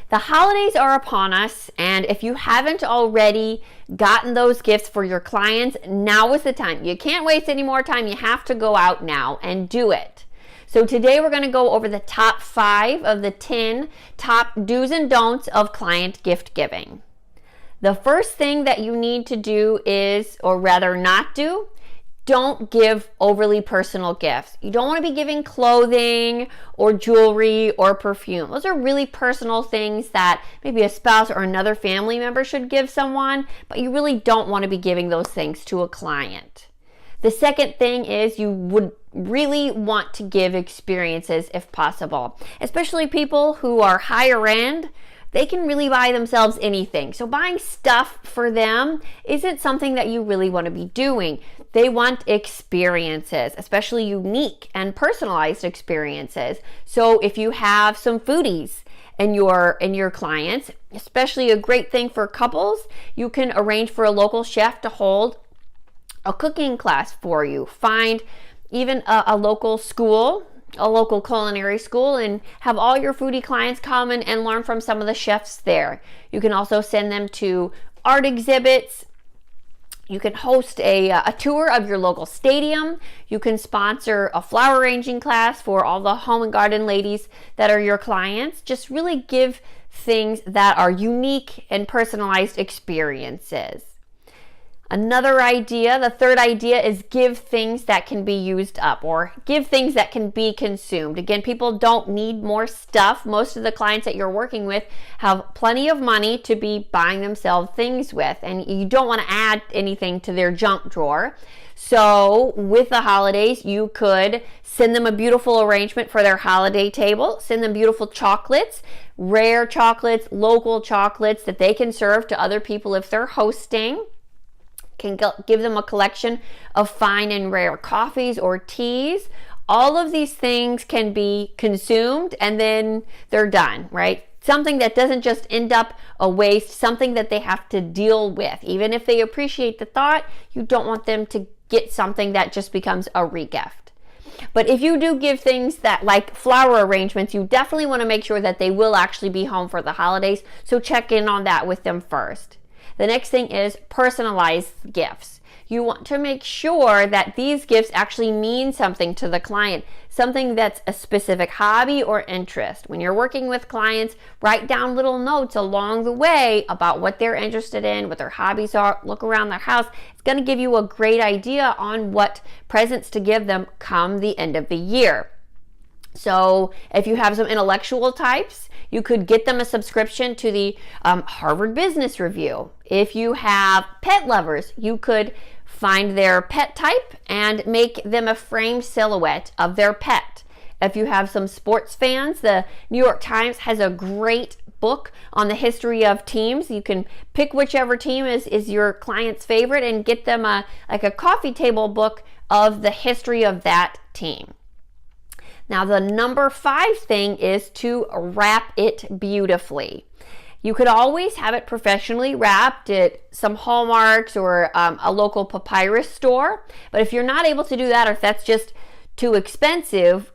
The holidays are upon us, and if you haven't already gotten those gifts for your clients, now is the time. You can't waste any more time. You have to go out now and do it. So today we're going to go over the top 5 of the 10 top do's and don'ts of client gift giving. The first thing that you need to do is, or rather not do, don't give overly personal gifts. You don't want to be giving clothing or jewelry or perfume. Those are really personal things that maybe a spouse or another family member should give someone, but you really don't want to be giving those things to a client. The second thing is you would really want to give experiences if possible, especially people who are higher end. They can really buy themselves anything. So buying stuff for them isn't something that you really want to be doing. They want experiences, especially unique and personalized experiences. So if you have some foodies in your clients, especially a great thing for couples, you can arrange for a local chef to hold a cooking class for you. Find even a local school, a local culinary school, and have all your foodie clients come and learn from some of the chefs there. You can also send them to art exhibits. You can host a tour of your local stadium. You can sponsor a flower arranging class for all the home and garden ladies that are your clients. Just really give things that are unique and personalized experiences. Another idea, the third idea, is give things that can be used up, or give things that can be consumed. Again, people don't need more stuff. Most of the clients that you're working with have plenty of money to be buying themselves things with, and you don't want to add anything to their junk drawer. So with the holidays, you could send them a beautiful arrangement for their holiday table, send them beautiful chocolates, rare chocolates, local chocolates that they can serve to other people if they're hosting. Can give them a collection of fine and rare coffees or teas. All of these things can be consumed and then they're done, right? Something that doesn't just end up a waste, something that they have to deal with. Even if they appreciate the thought, you don't want them to get something that just becomes a regift. But if you do give things that, like flower arrangements, you definitely want to make sure that they will actually be home for the holidays. So check in on that with them first. The next thing is personalized gifts. You want to make sure that these gifts actually mean something to the client, something that's a specific hobby or interest. When you're working with clients, write down little notes along the way about what they're interested in, what their hobbies are. Look around their house. It's going to give you a great idea on what presents to give them come the end of the year. So if you have some intellectual types, you could get them a subscription to the Harvard Business Review. If you have pet lovers, you could find their pet type and make them a framed silhouette of their pet. If you have some sports fans, the New York Times has a great book on the history of teams. You can pick whichever team is your client's favorite and get them a coffee table book of the history of that team. Now, the number 5 thing is to wrap it beautifully. You could always have it professionally wrapped at some Hallmarks or a local papyrus store. But if you're not able to do that, or if that's just too expensive,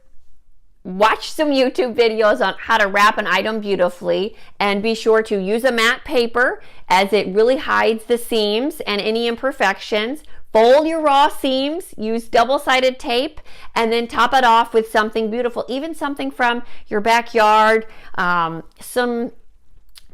watch some YouTube videos on how to wrap an item beautifully, and be sure to use a matte paper, as it really hides the seams and any imperfections. Fold your raw seams, use double-sided tape, and then top it off with something beautiful, even something from your backyard, some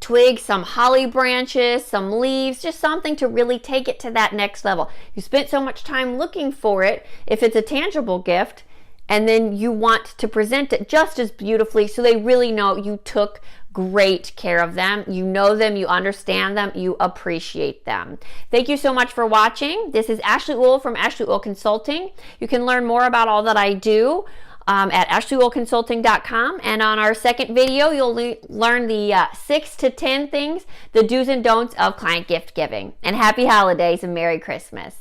twigs, some holly branches, some leaves, just something to really take it to that next level. You spent so much time looking for it, if it's a tangible gift, and then you want to present it just as beautifully so they really know you took great care of them. You know them, you understand them, you appreciate them. Thank you so much for watching. This is Ashley Uhl from Ashley Uhl Consulting. You can learn more about all that I do at ashleywuhlconsulting.com. And on our second video, you'll learn the 6 to 10 things, the do's and don'ts of client gift giving. And happy holidays and Merry Christmas.